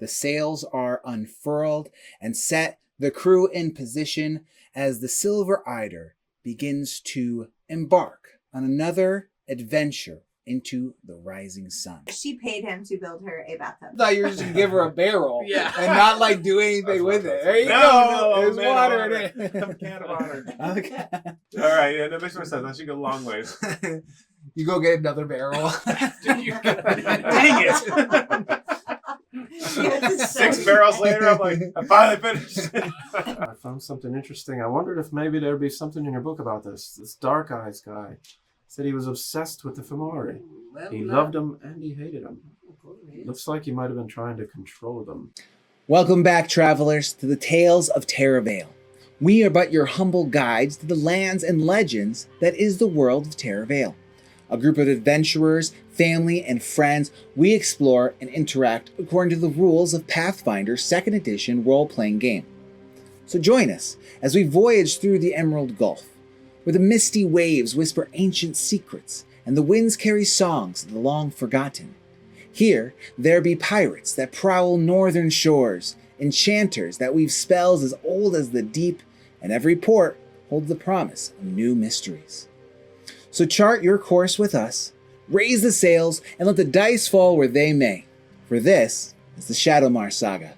The sails are unfurled and set, the crew in position as the Silver Eider begins to embark on another adventure into the rising sun. She paid him to build her a bathtub. I thought you were just going to give her a barrel and not do anything with it. There you go. No, there's water in it. I'm a can of honor. Okay. All right, yeah, that makes more sense. I should go a long ways. You go get another barrel. Dang it. 6 barrels later, I'm like, I finally finished. I found something interesting. I wondered if maybe there'd be something in your book about this. This Dark Eyes guy said he was obsessed with the Fomori. He loved them and he hated them. Looks like he might have been trying to control them. Welcome back, travelers, to the Tales of TerraVale. We are but your humble guides to the lands and legends that is the world of TerraVale. A group of adventurers, family, and friends, we explore and interact according to the rules of Pathfinder's 2nd edition role-playing game. So join us as we voyage through the Emerald Gulf, where the misty waves whisper ancient secrets and the winds carry songs of the long forgotten. Here, there be pirates that prowl northern shores, enchanters that weave spells as old as the deep, and every port holds the promise of new mysteries. So chart your course with us, raise the sails, and let the dice fall where they may. For this is the Shadowmar Saga.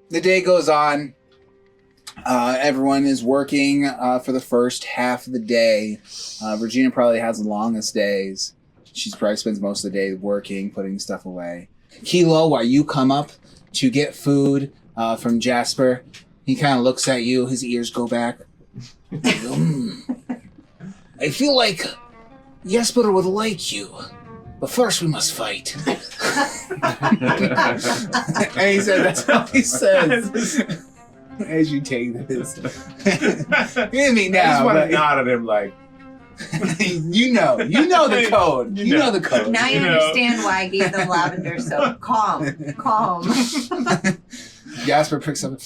The day goes on. Everyone is working for the first half of the day. Regina probably has the longest days. She probably spends most of the day working, putting stuff away. Kilo, while you come up to get food from Jasper, he kind of looks at you. His ears go back. I feel like Jesper would like you, but first we must fight. And he said, that's how he says. As you take this. Hear me now. I just want to nod at him like, you know the code. You know the code. Now you understand why I gave them lavender soap. Calm. Jasper picks up.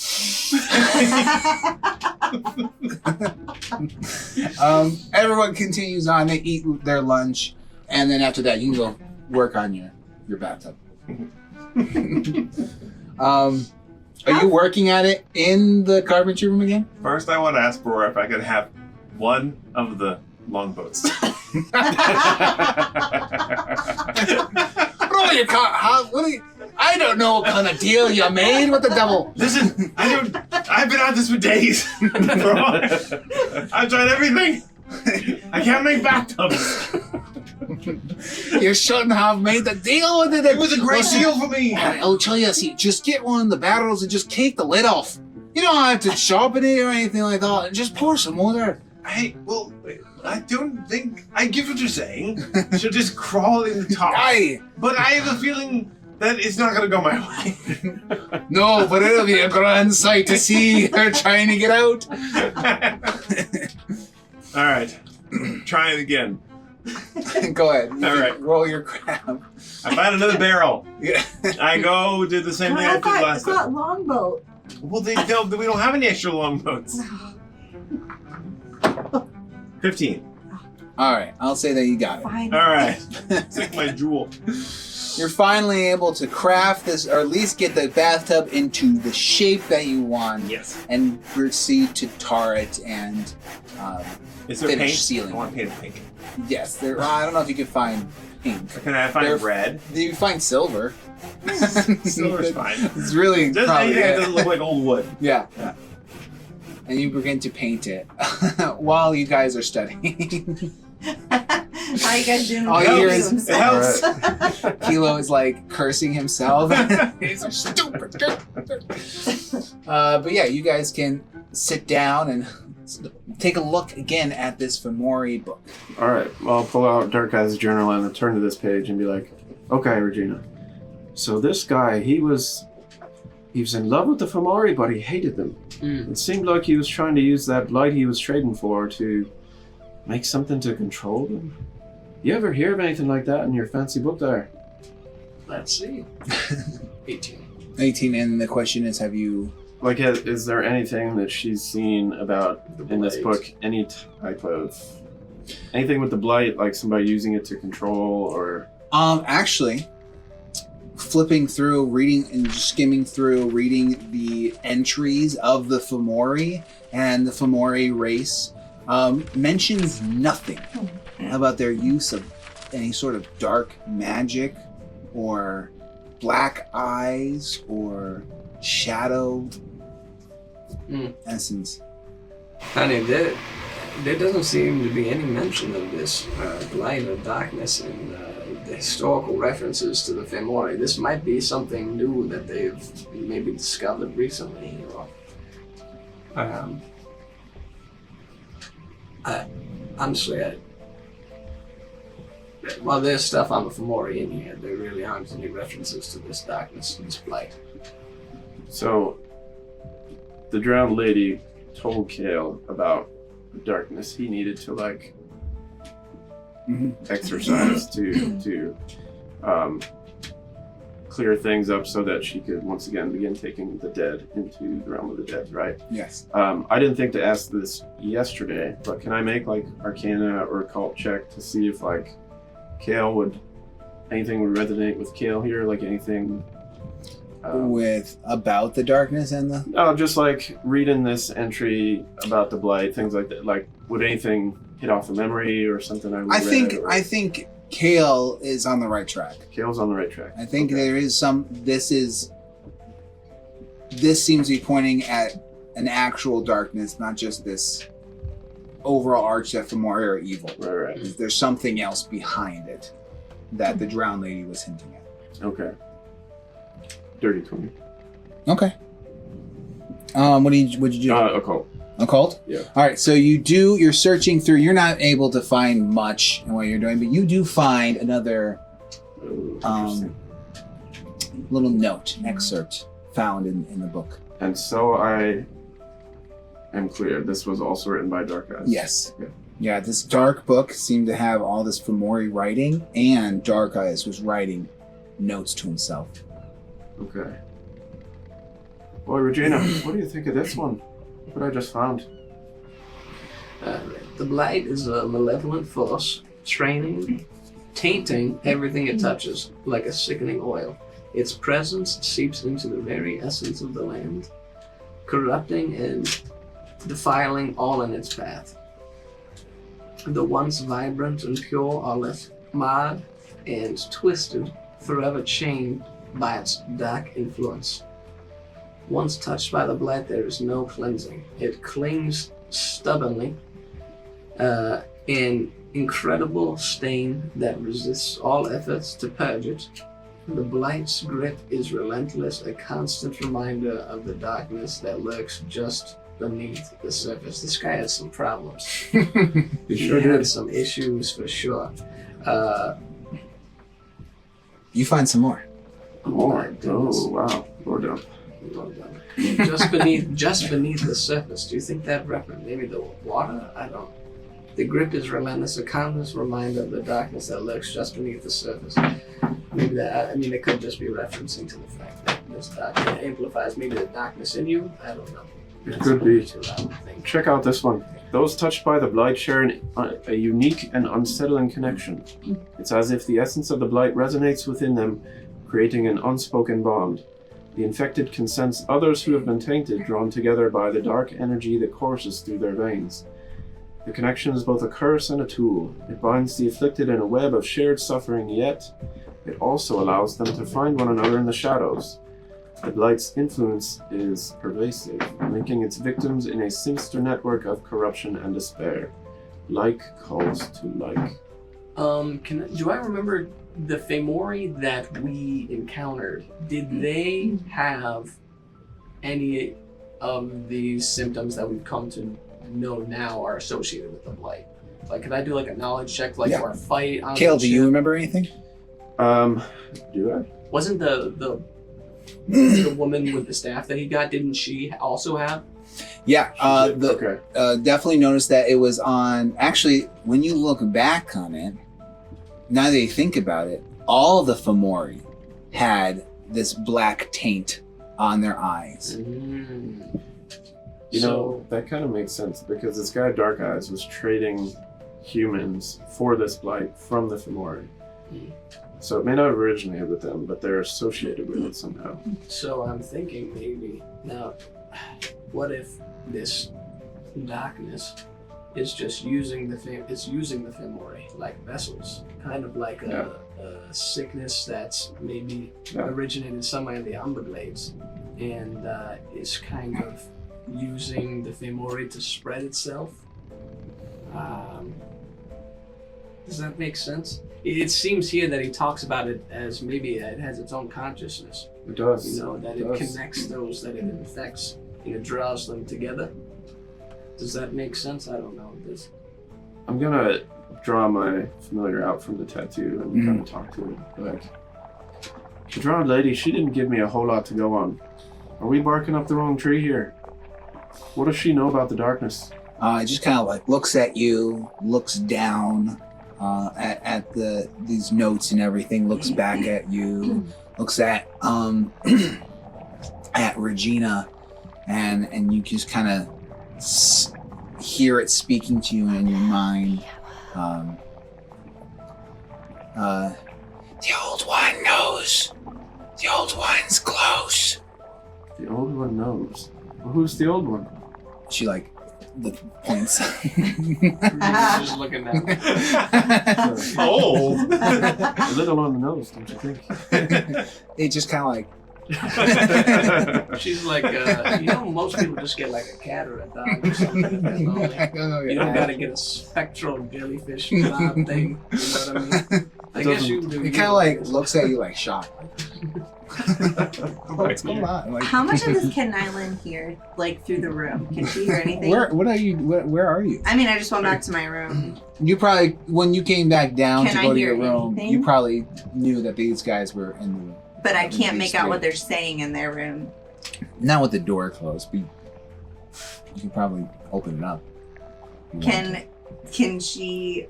Everyone continues on. They eat their lunch, and then after that, you can go work on your bathtub. Are you working at it in the carpentry room again? first I want to ask Aurora if I could have one of the longboats. I don't know what kind of deal you made with the devil. Listen, I've been at this for days. I've tried everything. I can't make bathtubs. You shouldn't have made the deal with it. It was a great deal for me. I'll tell you, see, just get one of the barrels and just take the lid off. You don't have to sharpen it or anything like that. Just pour some water. I don't think I get what you're saying. She'll just crawl in the top. But I have a feeling that it's not going to go my way. No, but it'll be a grand sight to see her trying to get out. All right, try it again. Go ahead. All right. Roll your crab. I find another barrel. Yeah. I go do the same thing I did last It's time. not longboat. Well, we don't have any extra longboats. 15. All right, I'll say that you got it. Fine. All right, take my jewel. You're finally able to craft this, or at least get the bathtub into the shape that you want. Yes. And proceed to tar it and Is there finish paint? sealing. I want to paint it pink. Yes, there. I don't know if you can find pink. Or can I find red? You find silver. Silver's fine. It's really Just probably anything that it. doesn't look like old wood. Yeah. Yeah. And you begin to paint it while you guys are studying. How you guys doing? All you hear is It helps. Kilo is like cursing himself. He's a stupid. But yeah, you guys can sit down and take a look again at this Fomori book. All right. Well, I'll pull out Dark Eye's journal and turn to this page and be like, "Okay, Regina. So this guy, he was in love with the Fomori, but he hated them. It seemed like he was trying to use that blight he was trading for to make something to control them. You ever hear of anything like that in your fancy book there?" Let's see. 18. 18, and the question is, have you... Like, is there anything that she's seen about in this blight. book? Any type of... Anything with the blight, like somebody using it to control, or... Actually, flipping through, reading and skimming through, reading the entries of the Fomori and the Fomori race, mentions nothing about their use of any sort of dark magic or black eyes or shadow essence. Honey, there doesn't seem to be any mention of this light or darkness in the historical references to the Fomori. This might be something new that they've maybe discovered recently. Or, honestly, while there's stuff on the Fomori in here, there really aren't any references to this darkness and this blight. So, the drowned lady told Kale about the darkness he needed to, like, exercise to clear things up so that she could once again begin taking the dead into the realm of the dead, right? Yes. I didn't think to ask this yesterday, but can I make, like, Arcana or Occult check to see if, like, anything would resonate with Kale here, like anything With about the darkness and the... No, just like reading this entry about the blight, things like that. Like, would anything hit off a memory or something? I think Kale is on the right track. Kale's on the right track. I think Okay. there is some... This seems to be pointing at an actual darkness, not just this overall arch that Fomori are evil. Right. There's something else behind it that the drowned lady was hinting at. Okay. Dirty 20. Okay. What'd you do? Occult. Occult? Yeah. All right, so you're searching through, you're not able to find much in what you're doing, but you do find another Interesting. little note, excerpt found in the book. And so I am clear. This was also written by Dark Eyes. Yes. Okay. Yeah, this dark book seemed to have all this Fomori writing, and Dark Eyes was writing notes to himself. Okay. Boy, Regina, what do you think of this one? What I just found? The blight is a malevolent force, tainting everything it touches like a sickening oil. Its presence seeps into the very essence of the land, corrupting and defiling all in its path. The once vibrant and pure are left marred and twisted, forever chained by its dark influence. Once touched by the blight, there is no cleansing. It clings stubbornly, an incredible stain that resists all efforts to purge it. The blight's grip is relentless, a constant reminder of the darkness that lurks just beneath the surface. This guy has some problems. You sure He had did. some issues for sure. You find some more. My goodness. Oh, wow. Lord down. just beneath the surface. Do you think that maybe the water? I don't. The grip is relentless, a constant reminder of the darkness that lurks just beneath the surface. Maybe that. I mean, it could just be referencing to the fact that this darkness amplifies maybe the darkness in you. I don't know. It could be. Too loud, I think. Check out this one. Those touched by the blight share a unique and unsettling connection. It's as if the essence of the blight resonates within them, creating an unspoken bond. The infected can sense others who have been tainted, drawn together by the dark energy that courses through their veins. The connection is both a curse and a tool. It binds the afflicted in a web of shared suffering, yet it also allows them to find one another in the shadows. The blight's influence is pervasive, linking its victims in a sinister network of corruption and despair. Like calls to like. Do I remember the Fomori that we encountered? Did they have any of these symptoms that we've come to know now are associated with the blight. Like, could I do like a knowledge check, like Yeah. for a fight on Kale, the do you ship? remember anything? Do I? Wasn't the woman with the staff that he got, didn't she also have? Yeah, Okay. definitely noticed that it was on. Actually, when you look back on it, now that you think about it, all of the Fomori had this black taint on their eyes. You know, that kind of makes sense because this guy Dark Eyes was trading humans for this blight from the Fomori. So it may not have originated with them, but they're associated with it somehow. So I'm thinking maybe now, what if this darkness is just using the Fomori like vessels, kind of like a sickness that's maybe originated somewhere in the Umberglades, and is kind of using the Fomori to spread itself. Does that make sense? It seems here that he talks about it as maybe it has its own consciousness. It does. You know, that it connects those that it infects and it draws them together. Does that make sense? I don't know. I'm gonna draw my familiar out from the tattoo and kind of talk to it. Like, the drowned lady, she didn't give me a whole lot to go on. Are we barking up the wrong tree here? What does she know about the darkness? It just kind of like looks at you, looks down at these notes and everything, looks back at you, looks at at Regina, and you just kind of hear it speaking to you in your mind. The old one knows. The old one's close. The old one knows. Well, who's the old one? She like the points. just looking at Old. A little on the nose, don't you think? It just kind of like. She's like, most people just get like a cat or a dog or something. You don't gotta get a spectral jellyfish blob thing. You know what I mean? I guess you do. It kind of like looks at you like shocked. What's going on? Like, How much of this can Nylan hear, like through the room? Can she hear anything? Where are you? Where are you? I mean, I just went back to my room. You probably, when you came back down Can to I go to your hear room, anything? you probably knew that these guys were in the room. But I can't These make out three. what they're saying in their room. Not with the door closed, but you can probably open it up. if you want Can she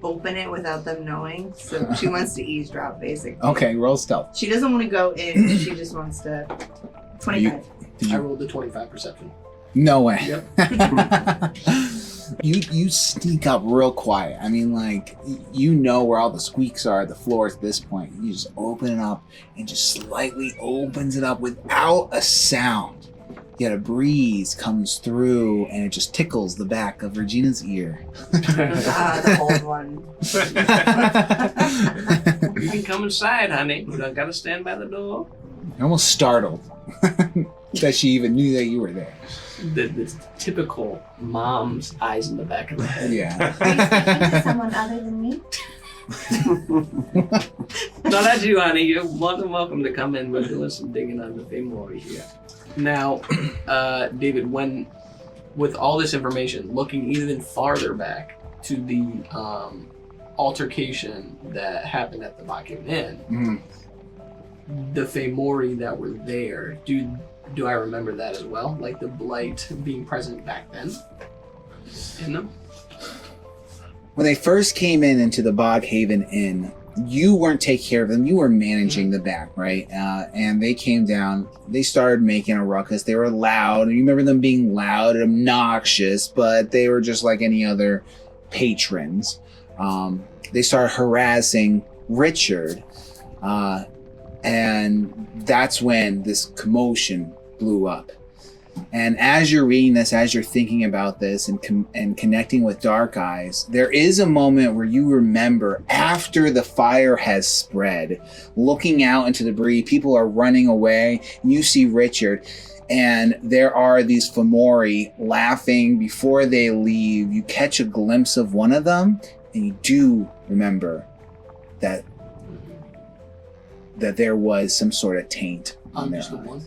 open it without them knowing? So she wants to eavesdrop, basically. to. Okay, roll stealth. She doesn't want to go in. She just wants to. 25. Did I you? rolled the 25 perception. No way. Yep. You sneak up real quiet. I mean, like, you know where all the squeaks are, the floors at this point. You just open it up and just slightly opens it up without a sound. Yet a breeze comes through and it just tickles the back of Regina's ear. The old one. You can come inside, honey. You don't gotta stand by the door. You're almost startled that she even knew that you were there. The typical mom's eyes in the back of the head. Yeah. Are you speaking to someone other than me? No, that's you, honey. You're more than welcome to come in. We're doing some digging on the Fomori here. Now, David, with all this information, looking even farther back to the altercation that happened at the Bakken Inn, the Fomori that were there, do I remember that as well? Like the blight being present back then in them? When they first came into the Boghaven Inn, you weren't taking care of them. You were managing the back, right? And they came down. They started making a ruckus. They were loud. And you remember them being loud and obnoxious, but they were just like any other patrons. They started harassing Richard. And that's when this commotion blew up. And as you're reading this, as you're thinking about this and connecting with Dark Eyes, there is a moment where you remember after the fire has spread, looking out into the debris, people are running away, and you see Richard, and there are these Fomori laughing before they leave. You catch a glimpse of one of them, and you do remember that there was some sort of taint on their Just the eyes. one?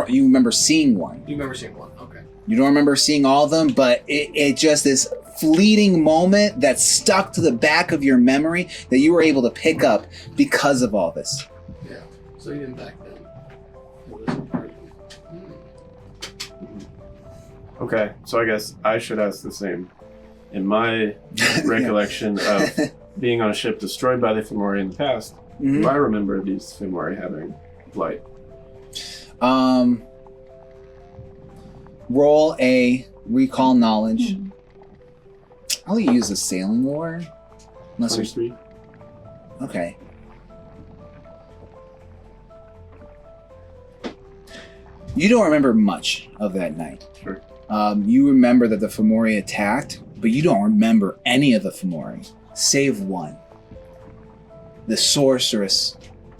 You remember seeing one. You remember seeing one? Okay. You don't remember seeing all of them, but it just this fleeting moment that stuck to the back of your memory that you were able to pick up because of all this. Yeah. So even back then, it was important. Okay, so I guess I should ask the same. In my recollection of being on a ship destroyed by the Fomori in the past, do I remember these Fomori having light? Roll a recall knowledge. I'll use the sailing lore. Unless there's 23. okay. You don't remember much of that night. Sure. You remember that the Fomori attacked, but you don't remember any of the Fomori, save one. The sorcerer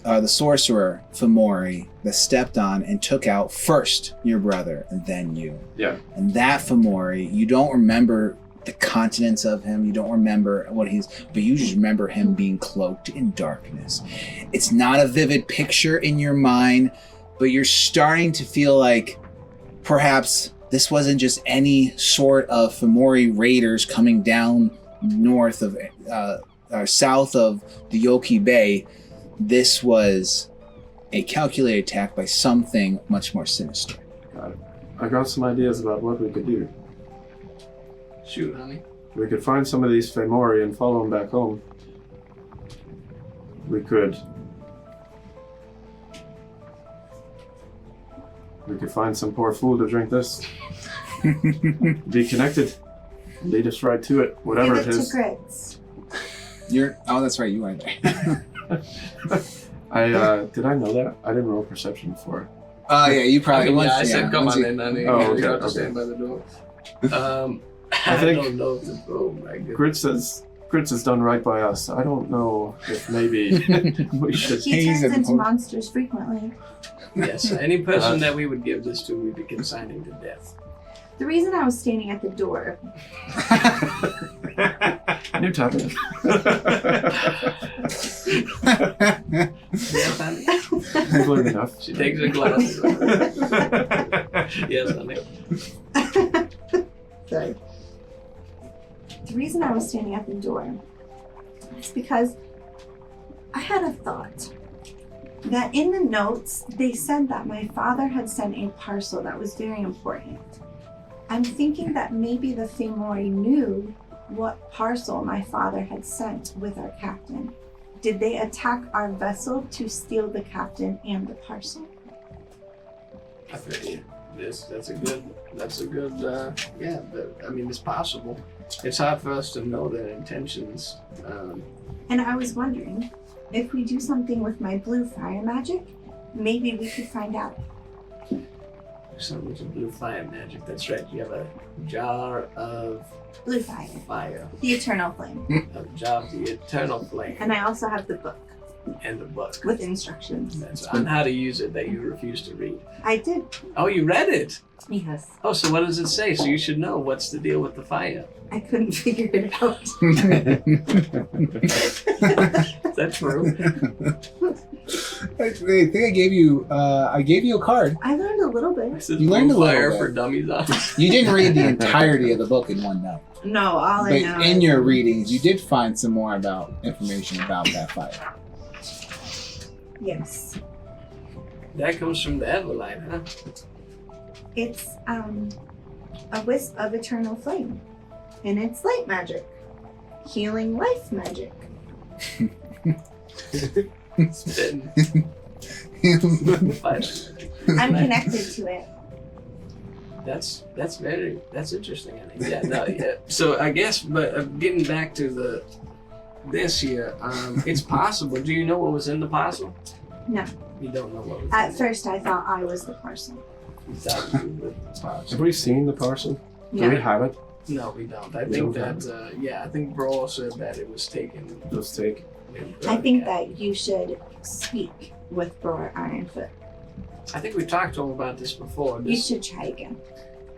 Fomori that stepped on and took out first your brother and then you. Yeah. And that Fomori, you don't remember the continents of him, you don't remember what but you just remember him being cloaked in darkness. It's not a vivid picture in your mind, but you're starting to feel like perhaps this wasn't just any sort of Fomori raiders coming down north of south of the Yoki Bay. This was a calculated attack by something much more sinister. Got it. I got some ideas about what we could do. Shoot, honey. We could find some of these Fomori and follow them back home. We could find some poor fool to drink this. Be connected. Lead us right to it, whatever Give it it is. to Grits. That's right, you are there. Did I know that? I didn't roll perception before. Oh yeah, you probably I said, come on in, honey. Oh, You okay, got to okay. stand by the door. I think- don't know if the oh my goodness. Grits has done right by us. I don't know if maybe we should. He He's turns a- into monsters frequently. Yes, any person that we would give this to, we'd be consigning to death. The reason I was standing at the door, New topic. Yes, honey. I've learned enough. She takes her glasses off. Yes, honey. sorry. The reason I was standing at the door is because I had a thought that in the notes they said that my father had sent a parcel that was very important. I'm thinking that maybe the Fomori knew what parcel my father had sent with our captain. Did they attack our vessel to steal the captain and the parcel? I feel you. That's a good, yeah, I mean, it's possible. It's hard for us to know their intentions. And I was wondering, if we do something with my blue fire magic, maybe we could find out. Something with blue fire magic. That's right. You have a jar of Blue fire. fire, The eternal flame. a jar of the eternal flame, And I also have the book and the book. with instructions. That's on how to use it that you refuse to read. I did. Oh, you read it? Yes. Oh, so what does it say? So you should know what's the deal with the fire. I couldn't figure it out. Is that true? I think I gave you a card. I learned a little bit. This is You learned a little fire bit. for dummies on. You didn't read the entirety of the book in one note. No, all I But know in is your readings, you did find some more information about that fire. yes. That comes from the Everlight, huh? It's a wisp of eternal flame. And it's light magic. Healing life magic. Spitting. Fire. I'm connected to it. That's interesting. I think. Yeah, no, yeah. So I guess, but getting back to this here, it's possible. Do you know what was in the parcel? No. You don't know what was At in first I thought I was the parcel. it. You thought you were the parcel. Have we seen the parcel? Do we No. have it? No, we don't. I We think don't that I think Brawl said that it was taken. Let's take. I think that you should speak with Brewer Ironfoot. I think we talked to him about this before. You should try again.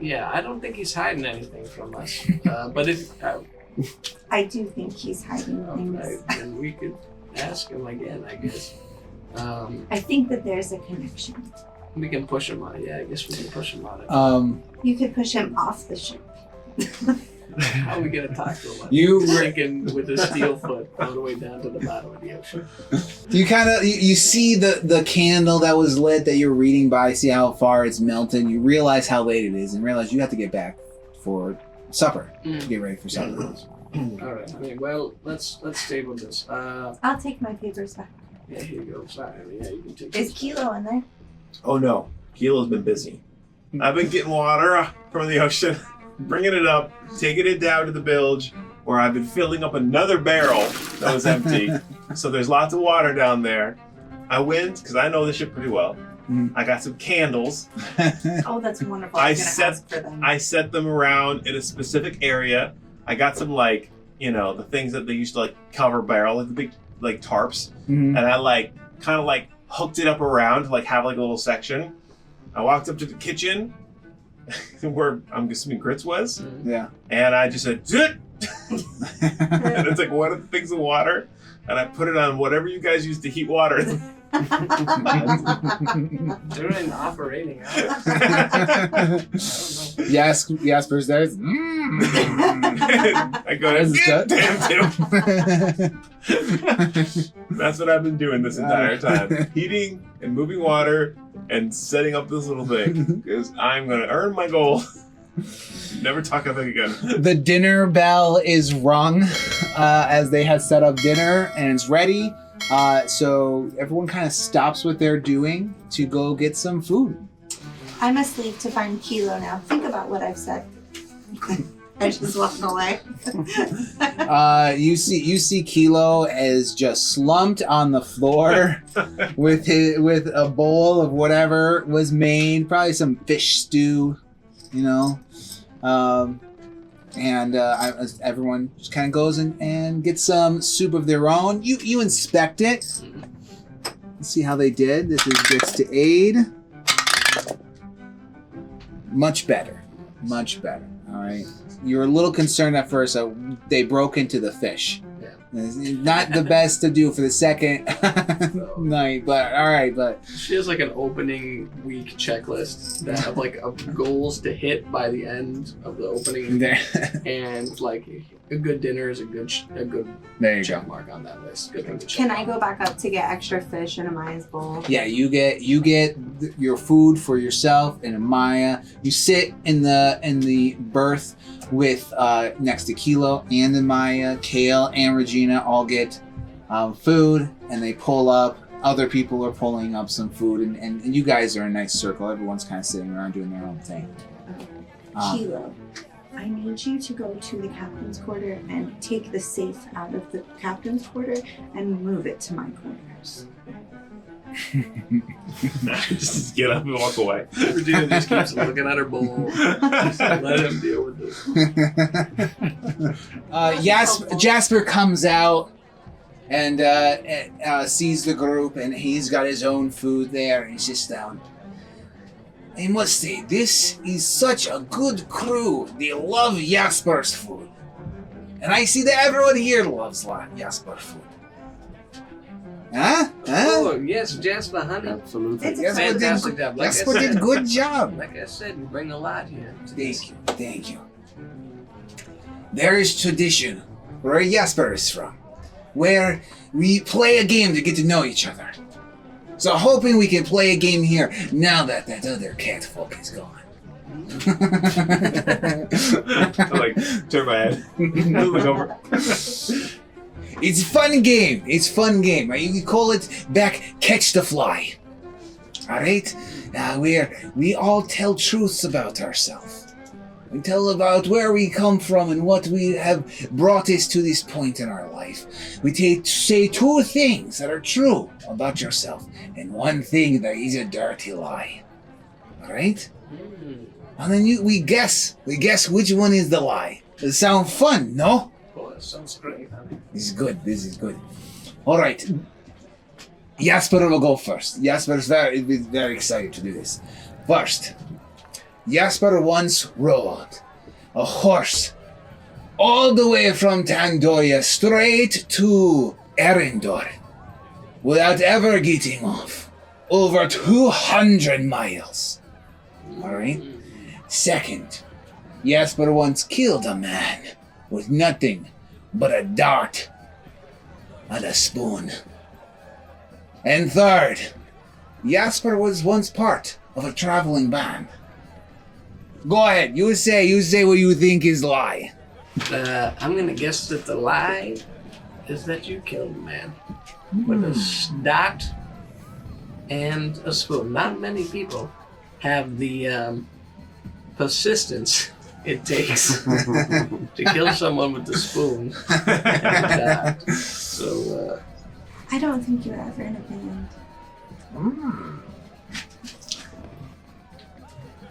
Yeah, I don't think he's hiding anything from us. But if I do think he's hiding okay, things. then we could ask him again, I guess. I think that there's a connection. We can push him on it. Yeah, I guess we can push him on it. You could push him off the ship. How are we gonna talk to him? You Sinking with a steel foot all the way down to the bottom of the ocean. You kind of you see the candle that was lit that you're reading by, see how far it's melted. You realize how late it is, and realize you have to get back for supper. Get ready for supper. All right. I mean, well, let's table this. I'll take my papers back. Yeah, here you go. Sorry. Yeah, you can take. Is this. Kilo in there? Oh no, Kilo's been busy. I've been getting water from the ocean, bringing it up, taking it down to the bilge, where I've been filling up another barrel that was empty. So there's lots of water down there. I went, because I know this ship pretty well. I got some candles. Oh, that's wonderful. I'm gonna ask for them. I set them around in a specific area. I got some, like, you know, the things that they used to, like, cover barrel, like the big, like, tarps. And I, like, kind of, like, hooked it up around to, like, have, like, a little section. I walked up to the kitchen where I'm assuming Grits was. Yeah. And I just said, "Zit!" And it's like one of the things of water. And I put it on whatever you guys use to heat water. During operating hours. I don't know. Yes, Jasper's there. I go, damn. That's what I've been doing this entire time. Heating and moving water and setting up this little thing. Because I'm going to earn my goal. Never talk about it again. The dinner bell is rung as they have set up dinner and it's ready. So everyone kind of stops what they're doing to go get some food. I must leave to find Kilo now. Think about what I've said. I just walk away. You see Kilo is just slumped on the floor with a bowl of whatever was made, probably some fish stew, you know. Everyone just kind of goes and gets some soup of their own. You inspect it. Let's see how they did. This is Grits to aid. Much better. Much better. All right. You were a little concerned at first that they broke into the fish. Yeah. It's not the best to do for the second night, but all right. But she has like an opening week checklist that have like goals to hit by the end of the opening, and like a good dinner is a good there you check go. mark on that list. Good thing to check. Can I go back up to get extra fish in Amaya's bowl? Yeah, you get your food for yourself and Amaya. You sit in the berth with next to Kilo and Amaya, Kale and Regina all get food, and they pull up. Other people are pulling up some food, and you guys are in a nice circle. Everyone's kind of sitting around doing their own thing. Kilo, I need you to go to the captain's quarter and take the safe out of the captain's quarter and move it to my quarters. Just get up and walk away. Regina just keeps looking at her bowl. Just let him deal with this. Jasper comes out and sees the group, and he's got his own food there, and he sits down. I must say, this is such a good crew. They love Jasper's food. And I see that everyone here loves Jasper's food. Huh? Oh, yes, Jasper, honey. Absolutely. It's Fantastic job. Like Jasper I said, did good job. Like I said, you bring a lot here. Thank you. There is tradition where Jasper is from, where we play a game to get to know each other. So hoping we can play a game here now that other cat folk is gone. I like turn my head, look over. It's a fun game. You call it back catch the fly. All right, where we all tell truths about ourselves. We tell about where we come from and what we have brought us to this point in our life. We say two things that are true about yourself and one thing that is a dirty lie. All right? And then we guess which one is the lie. Does it sound fun, no? Oh, that sounds great, honey. This is good. All right. Jasper will go first. Jasper is very excited to do this. First, Jasper once rode a horse all the way from Tandoya straight to Erendor without ever getting off. over 200 miles. Alright? Second, Jasper once killed a man with nothing but a dart and a spoon. And third, Jasper was once part of a traveling band. Go ahead, you say what you think is lie. I'm gonna guess that the lie is that you killed a man with a dart and a spoon. Not many people have the persistence it takes to kill someone with the spoon and a dart. So, I don't think you're ever in a band.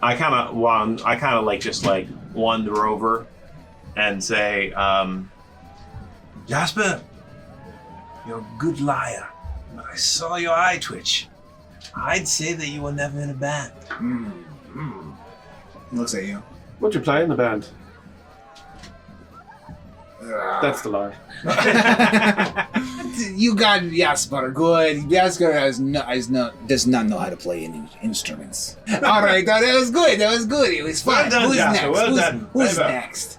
I kind of like just like wander over and say, Jasper, you're a good liar, but I saw your eye twitch. I'd say that you were never in a band. He looks at you. Would you play in the band? That's the lie. You got Jasper good. Jasper does not know how to play any instruments. All right, that was good. It was fun. Well done, Who's Jasper, next? well done. Who's Very well. next?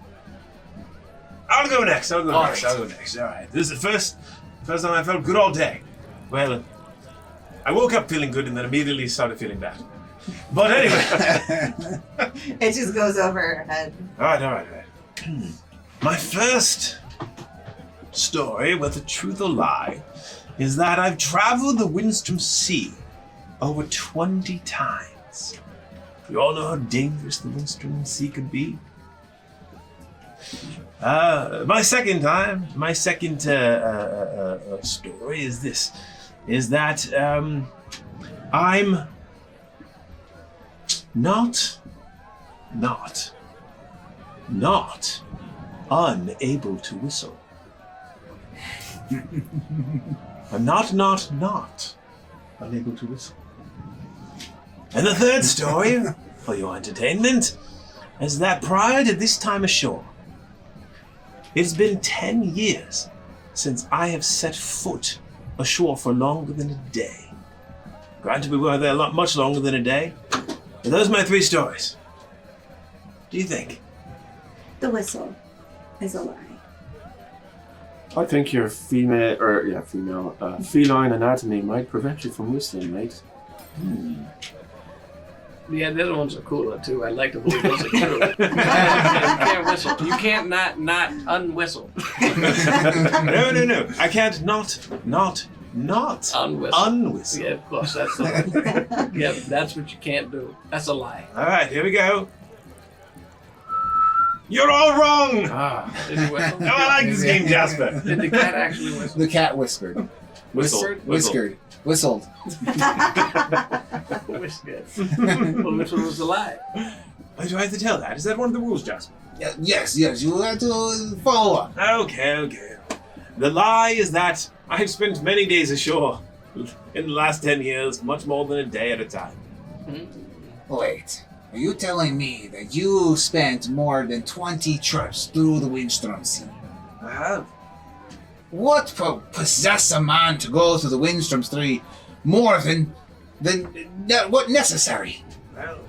I'll go next. I'll go All next. right. All right. This is the first time I felt good all day. Well, I woke up feeling good and then immediately started feeling bad. But anyway. It just goes over her head. All right. My first story, whether truth or lie, is that I've traveled the Windstrom Sea over 20 times. You all know how dangerous the Windstrom Sea could be. My second story is this, is that I'm not unable to whistle. I'm not unable to whistle. And the third story, for your entertainment, is that prior to this time ashore, it's been 10 years since I have set foot ashore for longer than a day. Granted, we were there much longer than a day, but those are my three stories. What do you think? The whistle is a lie. I think your feline anatomy might prevent you from whistling, mate. yeah, the other ones are cooler too. I'd like to believe those are true. You can't whistle. You can't not unwhistle. No. I can't not Unwhistle. unwhistle. Yeah, of course. That's the Yep, that's what you can't do. That's a lie. All right, here we go. You're all wrong. Did you whistle? No, I like this game, Jasper. Did the cat actually whistle? The cat whispered. Whispered? Whiskered. Whistled. Whiskered. Well, which one was the lie? Why do I have to tell that? Is that one of the rules, Jasper? Yes. You have to follow up. Okay. The lie is that I've spent many days ashore in the last 10 years, much more than a day at a time. Wait. Are you telling me that you spent more than 20 trips through the Windstrom Sea? I have. What possess a man to go to the Windstrom Sea more than what necessary? Well,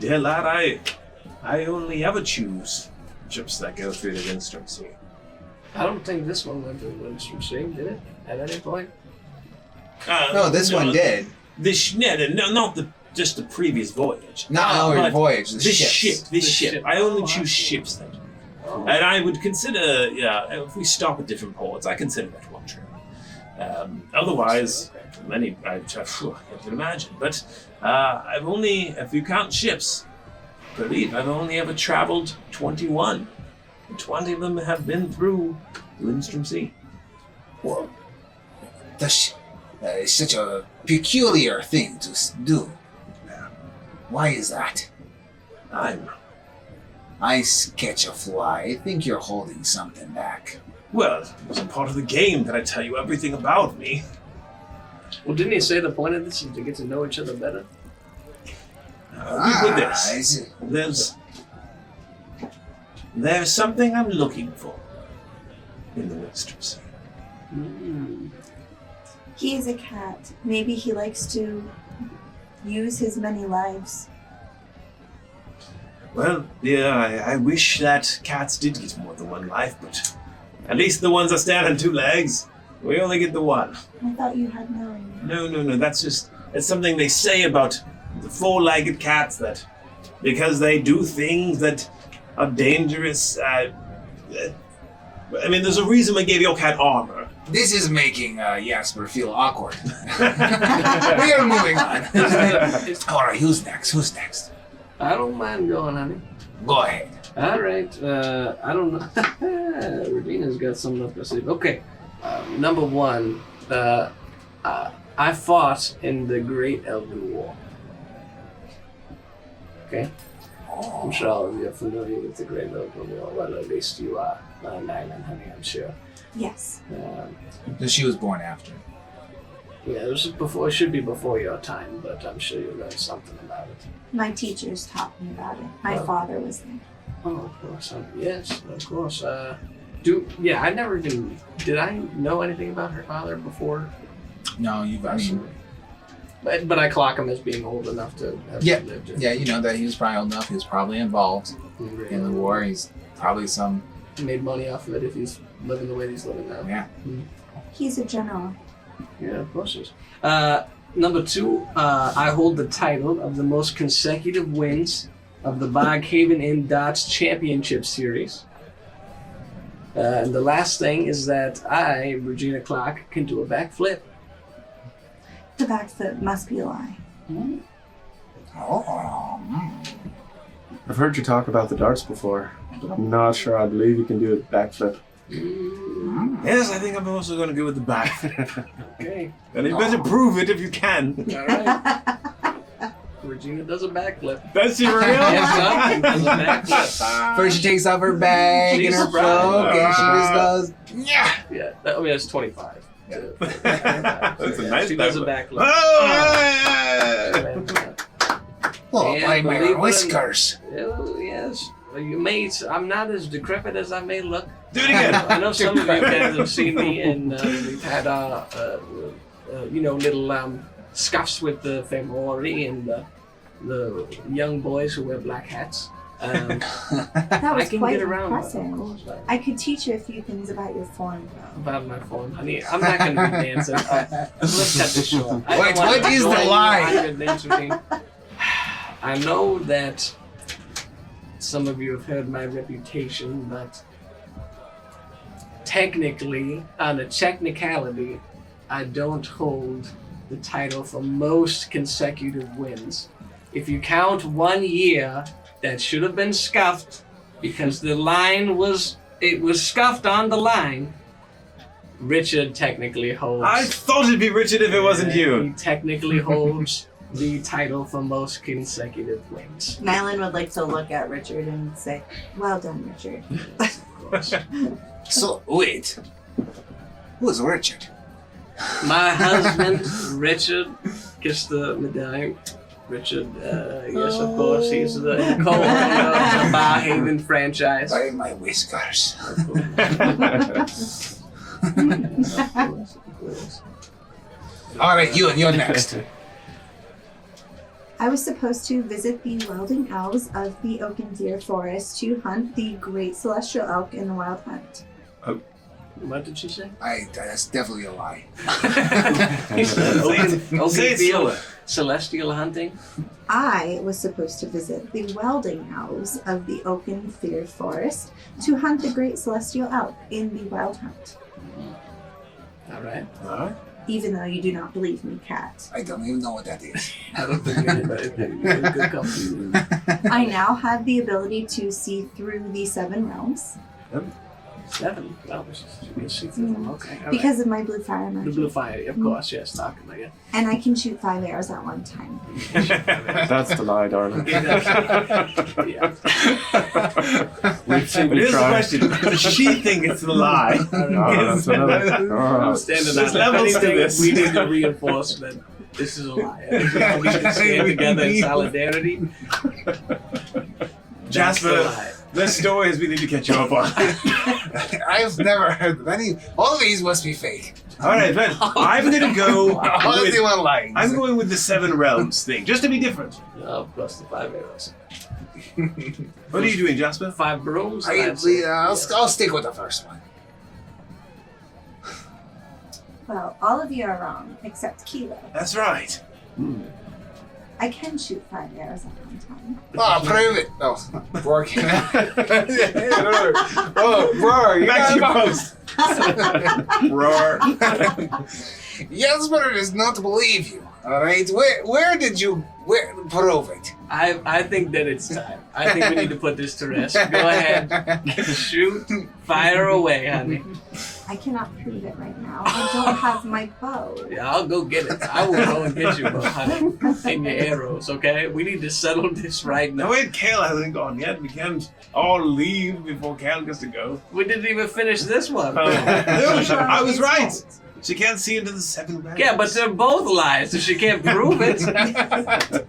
dear lad, I only ever choose trips that go through the Windstrom Sea. I don't think this one went to the Windstrom Sea, did it? At any point? No, this one did. Not just the previous voyage. Not our but voyage. This ship. The ship. I only Oh, I choose see. ships that. And I would consider, if we stop at different ports, I consider that one trip. Otherwise, many, I can imagine. But I've only, if you count ships, I believe I've only ever traveled 21. And 20 of them have been through the Windstrom Sea. Well, that's such a peculiar thing to do. Why is that? I catch a fly. I think you're holding something back. Well, it was a part of the game that I tell you everything about me. Well, didn't he say the point of this is to get to know each other better? With this, there's something I'm looking for in the Windstrom Sea. He is a cat. Maybe he likes to use his many lives. Well, yeah, I wish that cats did get more than one life, but at least the ones that stand on two legs, we only get the one. I thought you had none. No, that's something they say about the four-legged cats, that because they do things that are dangerous. I mean, there's a reason we gave your cat armor. This is making Jasper feel awkward. We are moving on. All right, who's next? I don't mind going, honey. Go ahead. All right. I don't know. Regina's got something up her sleeve. Okay. Number one, I fought in the Great Elven War. Okay. I'm sure all of you are familiar with the Great Elven War. Well, at least you are, Nyland, honey, I'm sure. Yes. She was born after. Yeah, this is before. It should be before your time, but I'm sure you'll learn something about it. My teachers taught me about it. My father was there. Oh, of course. Yes, of course. I never even. Did I know anything about her father before? No, But I clock him as being old enough to have lived in. Yeah, you know that he was probably old enough. He was probably involved in the war. He's probably made money off of it if he's living the way he's living now. Yeah. He's a general. Yeah, of course he is. Number two, I hold the title of the most consecutive wins of the Boghaven Inn Darts Championship Series. And the last thing is that I, Regina Clark, can do a backflip. The backflip must be a lie. I've heard you talk about the darts before, but I'm not sure I believe you can do a backflip. Yes, I think I'm also going to go with the back. Okay. And you better prove it if you can. All right. Regina does a backflip. Does she really? Yes, she does a backflip. First she takes off her bag and her cloak and she just goes, yeah. Yeah, that's 25. That's a nice She does a backflip. backflip. Oh, And by believe my it whiskers. Oh, yes. You may. I'm not as decrepit as I may look. Do it again. I know some of you guys have seen me, and we've had little scuffs with the Femori and the young boys who wear black hats. That I was can quite get around impressive. I could teach you a few things about your form. About my form, honey. I'm not going to be dancing. Let's cut this short. Wait, what is the lie? I know that some of you have heard my reputation, but technically, on a technicality, I don't hold the title for most consecutive wins. If you count 1 year that should have been scuffed because the line was scuffed on the line, Richard technically holds. I thought it'd be Richard if it wasn't He you. technically holds the title for most consecutive wins. Nyland would like to look at Richard and say, well done, Richard. Of course. So, wait. Who's Richard? My husband, Richard, gets the medallion. Richard, yes, of course, he's the co-owner of the Boghaven franchise. By my whiskers. All right, you're next. I was supposed to visit the welding elves of the Oaken Deer Forest to hunt the great celestial elk in the wild hunt. What did she say? That's definitely a lie. Oaken Field, celestial hunting. I was supposed to visit the welding elves of the Oaken Deer Forest to hunt the great celestial elk in the wild hunt. All right. Even though you do not believe me, Cat. I don't even know what that is. I don't think anybody you're a good company. I now have the ability to see through the 7 realms 7. Well, you can see through them. Okay. All because of my blue fire right. The magic. blue fire, of course, yes, talking about it. And I can shoot 5 arrows at one time. That's the lie, darling. Yeah. We've seen But you here's the try. question. Does she think it's the lie? That's another. I'm standing There's on levels to anything. this. We need to reinforce that this is a lie. We need to stand together in solidarity. That's the Jasper, lie. there's stories we need to catch you up on. I've never heard of any. All of these must be fake. All right, then. I'm gonna go. Honestly, one line. I'm going with the 7 realms thing, just to be different. Plus the 5 arrows. What are you doing, Jasper? 5 brooms. I'll stick with the first one. Well, all of you are wrong, except Kilo. That's right. I can shoot 5 arrows at one time. Oh, prove it. Oh, working. Oh, roar. You Back to got you, post. Roar. Jasper does not believe you. All right. Where did you prove it? I think that it's time. I think we need to put this to rest. Go ahead. Shoot. Fire away, honey. I cannot prove it right now. I don't have my bow. Yeah, I'll go get it. I will go and get you, honey. And your arrows, okay? We need to settle this right No, now. wait, Kale hasn't gone yet. We can't all leave before Kale gets to go. We didn't even finish this one. No, I was His right. fault. She can't see into the 7 realms. Yeah, but they're both lies, so she can't prove it.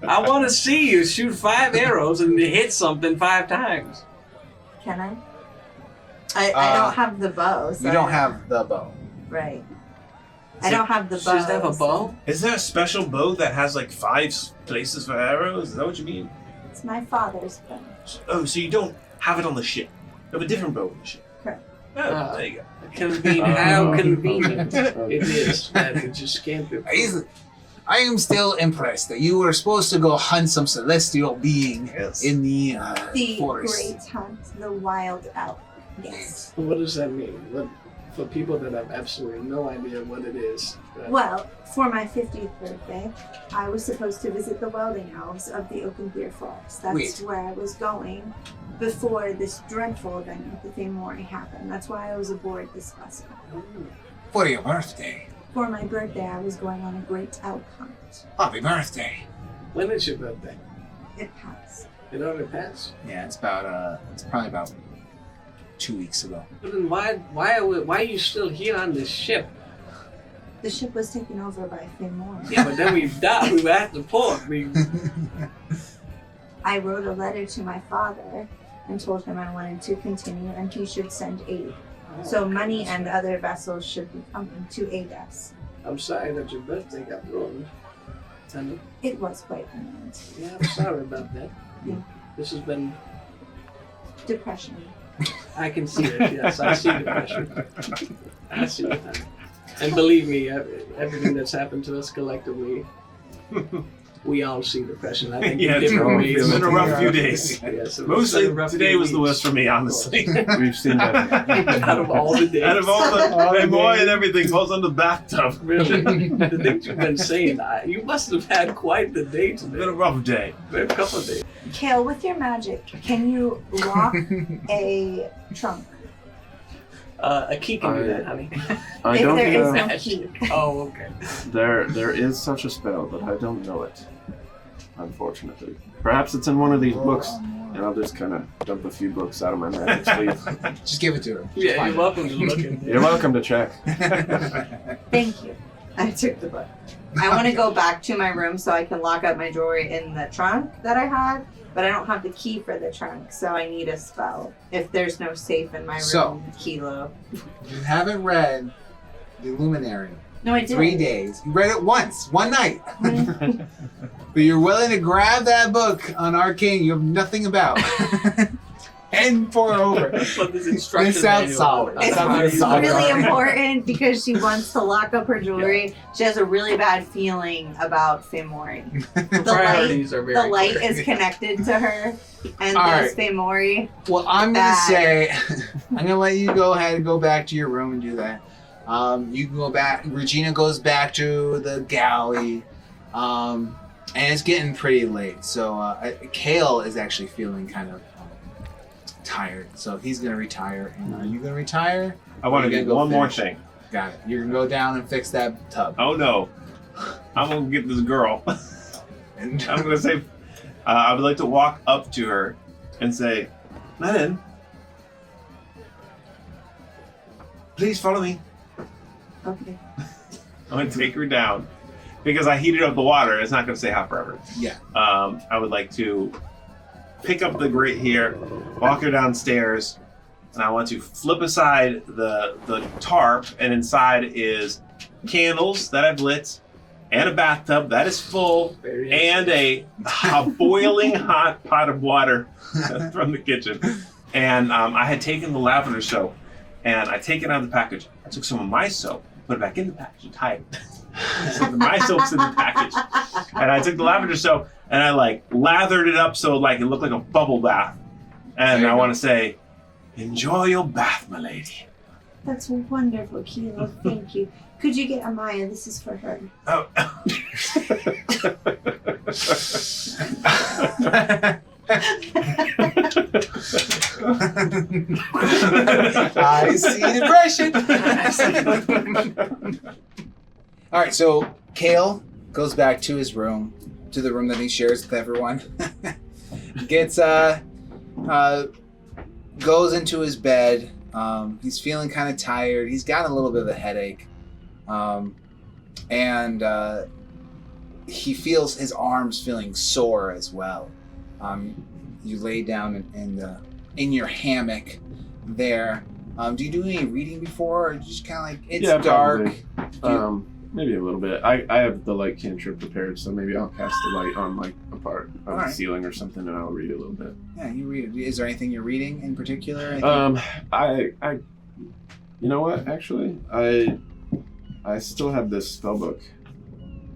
I want to see you shoot 5 arrows and hit something 5 times. Can I? I don't have the bow. So You don't have the bow. Right. I don't have the She bow. doesn't have a so bow? Is there a special bow that has like 5 places for arrows? Is that what you mean? It's my father's bow. Oh, so you don't have it on the ship. You have a different bow on the ship. Correct. Oh, there you go. How convenient it is that it just can't be. I am still impressed that you were supposed to go hunt some celestial being Yes. in the The forest. great hunt, the wild elk. Yes. What does that mean? For people that have absolutely no idea what it is. Well, for my 50th birthday, I was supposed to visit the welding elves of the Open Clear Forest. That's Wait. where I was going before this dreadful event with the Famori happened. That's why I was aboard this vessel. For your birthday. For my birthday, I was going on a great elk hunt. Happy birthday. When is your birthday? It passed. It already passed. Yeah, it's probably about 2 weeks ago. But then why are you still here on this ship? The ship was taken over by Famori. Yeah, but then we've died. We were at the port. I wrote a letter to my father and told him I wanted to continue and he should send aid. So money and other vessels should be coming to aid us. I'm sorry that your birthday got ruined. Honey. It was quite ruined. Yeah, I'm sorry about that. Yeah. This has been. Depression. I can see it. Yes, I see depression. I see it. Honey. And believe me, everything that's happened to us collectively, we all see depression. I think Yeah, in it's different ways. been a rough few days. Yes, Mostly today was the worst for me, honestly. We've seen that. Out of all the days. Out of all the boy and everything falls on the bathtub. Really, the things you've been saying, you must have had quite the day It's been today. a rough day. A couple of days. Kale, with your magic, can you lock a trunk? A key can do that, honey. I If don't there is know. no key. Oh, okay. There is such a spell, but I don't know it. Unfortunately. Perhaps it's in one of these books, and I'll just kind of dump a few books out of my magic sleeve. Just give it to her. Yeah, you're welcome to look in there. You're welcome to check. Thank you. I took the book. I want to go back to my room so I can lock up my jewelry in the trunk that I had, but I don't have the key for the trunk, so I need a spell. If there's no safe in my room, So- Kilo. You haven't read The Luminary. No, I did. 3 days. You read it once, one night. But you're willing to grab that book on Arcane you have nothing about. And pour over. But this instruction This sounds manual- solid. It's Sounds solid. really important because she wants to lock up her jewelry. She has a really bad feeling about Famori. The Priorities are very The light clear. is connected to her, and All there's right. Famori. Well, I'm gonna Bad. say, I'm gonna let you go ahead and go back to your room and do that. You can go back. Regina goes back to the galley, and it's getting pretty late. So Kale is actually feeling kind of tired, so he's gonna retire. And are you gonna retire? I want to You're do gonna go one more finish. thing. Got it. You're gonna go down and fix that tub. Oh no. I'm going to get this girl. And I'm going to say, I would like to walk up to her and say, Lennon, please follow me. Okay. I'm going to take her down. Because I heated up the water, it's not going to stay hot forever. yeah, I would like to pick up the grate here, walk her downstairs, and I want to flip aside the tarp, and inside is candles that I've lit, and a bathtub that is full, Very and a boiling hot pot of water from the kitchen. And I had taken the lavender soap, and I take it out of the package. I took some of my soap, put it back in the package, and tied it. So my soap's in the package. And I took the lavender soap, and I like lathered it up so like it looked like a bubble bath. And I want to say, enjoy your bath, my lady. That's wonderful, Kilo. Thank you. Could you get Amaya? This is for her. Oh. I see depression. All right, so Kale goes back to his room, to the room that he shares with everyone. Gets goes into his bed. He's feeling kind of tired. He's got a little bit of a headache, and he feels his arms feeling sore as well. You lay down in your hammock there. Do you do any reading before, or just kind of like it's dark? Probably. Maybe a little bit. I have the light cantrip prepared, so maybe I'll cast the light on like a part of the ceiling or something, and I'll read a little bit. Yeah, you read. Is there anything you're reading in particular? I you know what? Actually, I still have this spellbook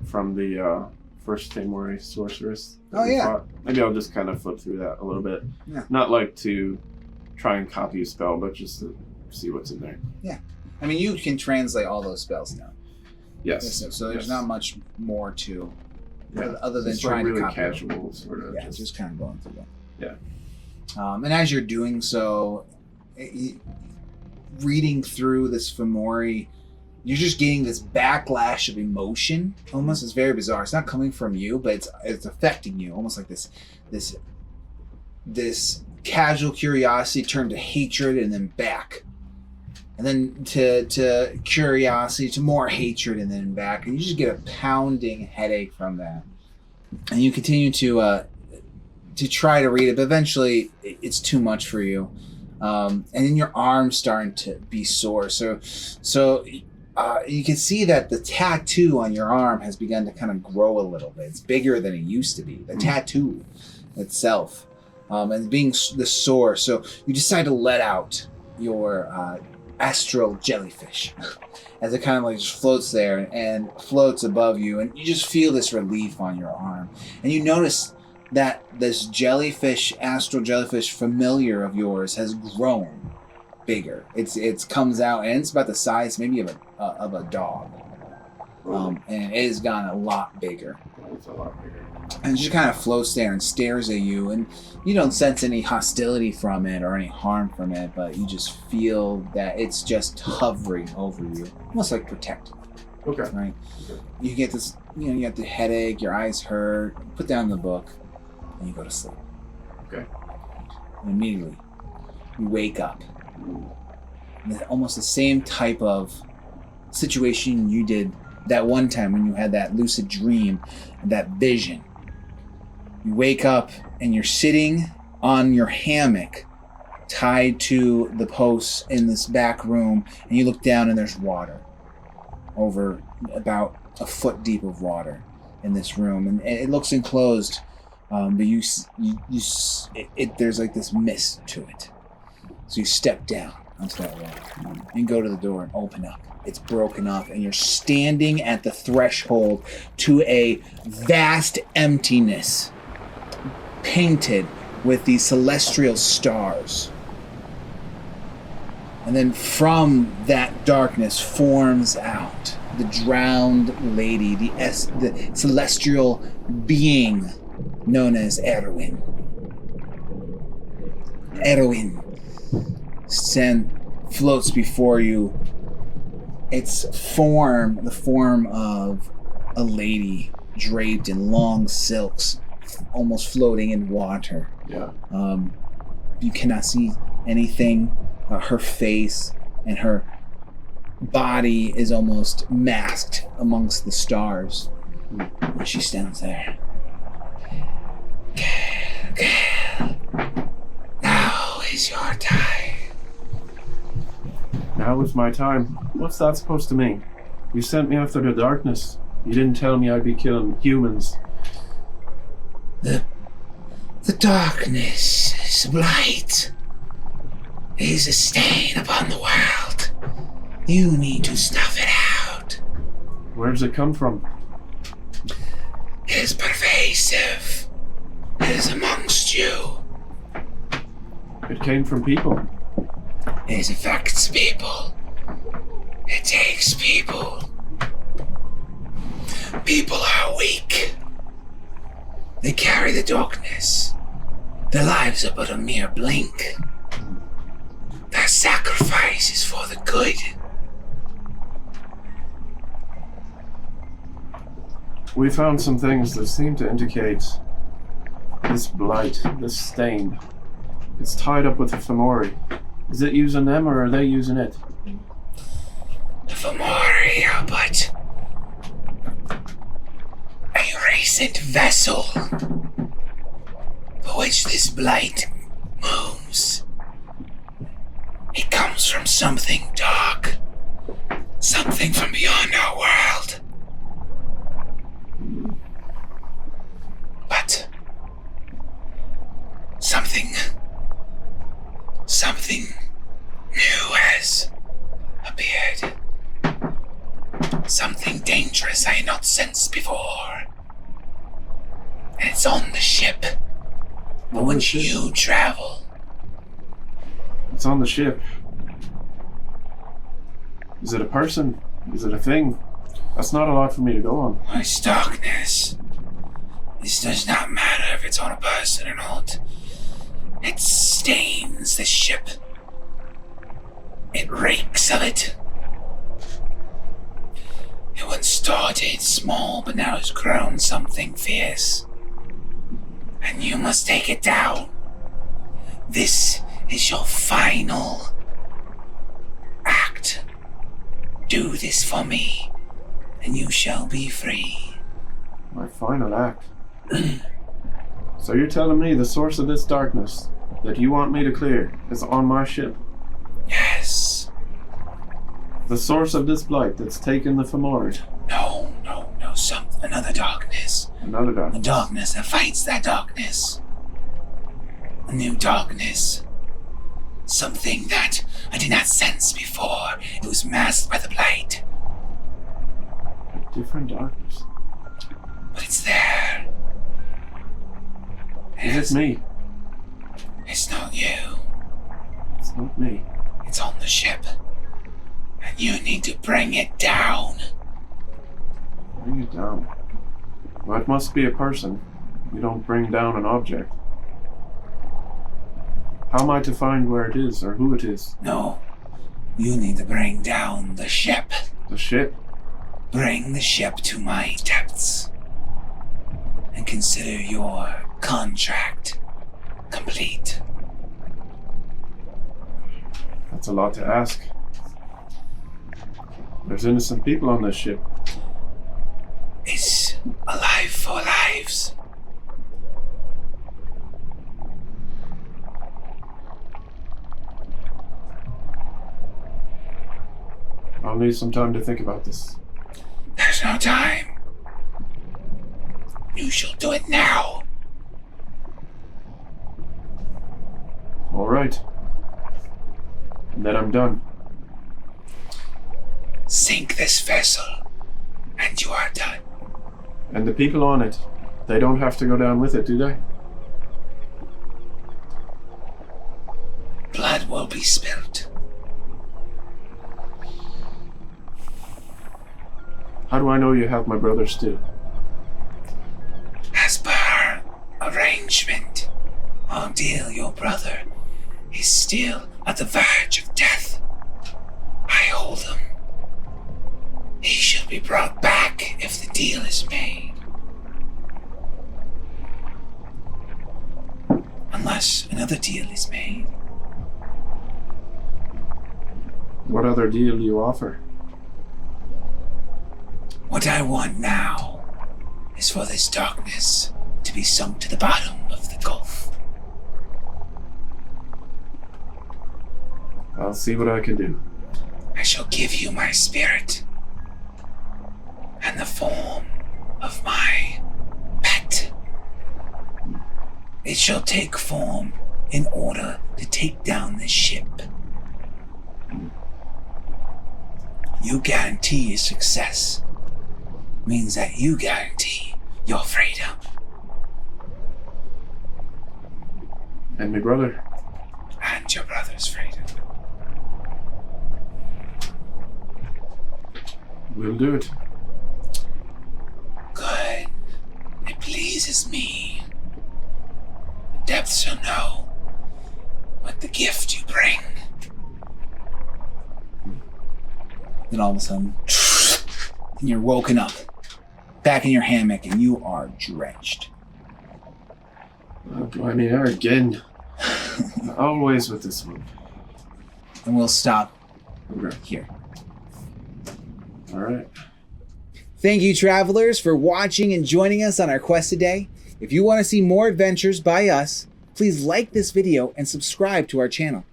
from the first Tamori sorceress. Oh yeah. Fought. Maybe I'll just kind of flip through that a little bit. Yeah. Not like to try and copy a spell, but just to see what's in there. Yeah. I mean, you can translate all those spells now. Yes. So there's not much more to, other than it's trying like really to copy them. casual sort of. Yeah, just kind of going through them. Yeah. And as you're doing so, reading through this Fomori, you're just getting this backlash of emotion. Almost, it's very bizarre. It's not coming from you, but it's affecting you. Almost like this casual curiosity turned to hatred and then back. And then to curiosity, to more hatred, and then back. And you just get a pounding headache from that. And you continue to try to read it, but eventually it's too much for you. And then your arm's starting to be sore. So you can see that the tattoo on your arm has begun to kind of grow a little bit. It's bigger than it used to be. The tattoo itself. And being the sore. So you decide to let out your astral jellyfish as it kind of like just floats there and floats above you, and you just feel this relief on your arm, and you notice that this astral jellyfish familiar of yours has grown bigger. It's comes out, and it's about the size maybe of a dog, and it has gotten a lot bigger. It's a lot bigger. And it just kind of floats there and stares at you, and you don't sense any hostility from it or any harm from it, but you just feel that it's just hovering over you, almost like protecting. Okay. Right? Okay. You get this, you get the headache, your eyes hurt, you put down the book, and you go to sleep. Okay. And immediately, you wake up. And it's almost the same type of situation you did that one time when you had that lucid dream, that vision. You wake up and you're sitting on your hammock tied to the posts in this back room, and you look down and there's water. Over about a foot deep of water in this room, and it looks enclosed, but there's like this mist to it. So you step down onto that water and go to the door and open up. It's broken up, and you're standing at the threshold to a vast emptiness painted with these celestial stars. And then from that darkness forms out the drowned lady, the celestial being known as Erwin. Erwin floats before you. Its form, the form of a lady draped in long silks, almost floating in water. Yeah. You cannot see anything. Her face and her body is almost masked amongst the stars. And she stands there. Now is your time. Now is my time. What's that supposed to mean? You sent me after the darkness. You didn't tell me I'd be killing humans. The darkness is blight. It is a stain upon the world. You need to snuff it out. Where does it come from? It is pervasive. It is amongst you. It came from people. It affects people. It takes people. People are weak. They carry the darkness. Their lives are but a mere blink. Their sacrifice is for the good. We found some things that seem to indicate this blight, this stain. It's tied up with the Fomori. Is it using them or are they using it? The Fomori are but a recent vessel for which this blight moves. It comes from something dark, something from beyond our world. But something new has appeared. Something dangerous I had not sensed before. And it's on the ship for which you travel. It's on the ship. Is it a person? Is it a thing? That's not a lot for me to go on. It's darkness. This does not matter if it's on a person or not. It stains the ship. It reeks of it. It once started small, but now has grown something fierce. And you must take it down. This is your final act. Do this for me, and you shall be free. My final act. So you're telling me the source of this darkness that you want me to clear is on my ship? Yes. The source of this blight that's taken the Fomori? No. Another darkness. Another A darkness. darkness that fights that darkness. A new darkness. Something that I did not sense before. It was masked by the blight. A different darkness. But it's there. Is it me? It's not you. It's not me. It's on the ship. And you need to bring it down. Bring it down. Well, it must be a person. You don't bring down an object. How am I to find where it is or who it is? No. You need to bring down the ship. The ship? Bring the ship to my depths. And consider your contract complete. That's a lot to ask. There's innocent people on this ship. It's alive for lives. I'll need some time to think about this. There's no time. You shall do it now. All right. And then I'm done. Sink this vessel, and you are done. And the people on it, they don't have to go down with it, do they? Blood will be spilt. How do I know you have my brother still? As per arrangement, Ordeal, your brother, is still at the verge of death. I hold him. He shall be brought back if the deal is made. Unless another deal is made. What other deal do you offer? What I want now is for this darkness to be sunk to the bottom of the gulf. I'll see what I can do. I shall give you my spirit. and the form of my pet. It shall take form in order to take down this ship. You guarantee your success. Means that you guarantee your freedom. And my brother. And your brother's freedom. We'll do it. Good. It pleases me. The depths shall know what the gift you bring. Then all of a sudden, and you're woken up, back in your hammock, and you are drenched. Oh, blimey, there again. Always with this one. And we'll stop Okay. here. All right. Thank you, travelers, for watching and joining us on our quest today. If you want to see more adventures by us, please like this video and subscribe to our channel.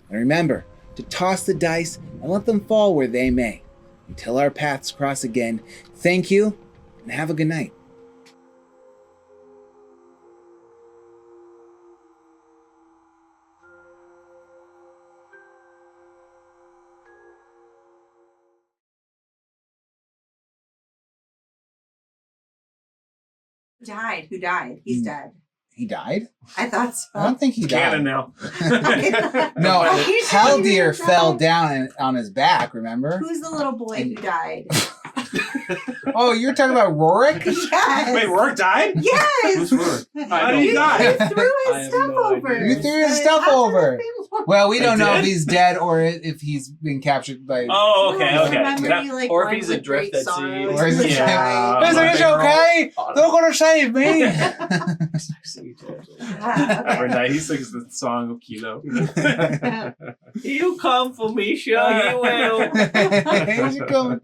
And remember to toss the dice and let them fall where they may. Until our paths cross again, thank you and have a good night. Died. Who died? He's dead. He died? I thought so. I don't think he Canon died. now. No, He Haldir died. fell down on his back, remember? Who's the little boy who died? Oh, you're talking about Rorik? Yes. Wait, Rourke died? Yes. Who's Rourke? How did don't he die? You threw I his have stuff no over. idea. You threw his And stuff after the over. thing- Well, we don't know did? if he's dead or if he's been captured by... Oh, okay, okay. Remember That- you, like, or if went he's with adrift great at sea. sorrow Or is to it- the Yeah. side. Is it okay? They're gonna save me! Ah, okay. Every night he sings the song of Kilo. You come for me, sure you will. Here's your comment.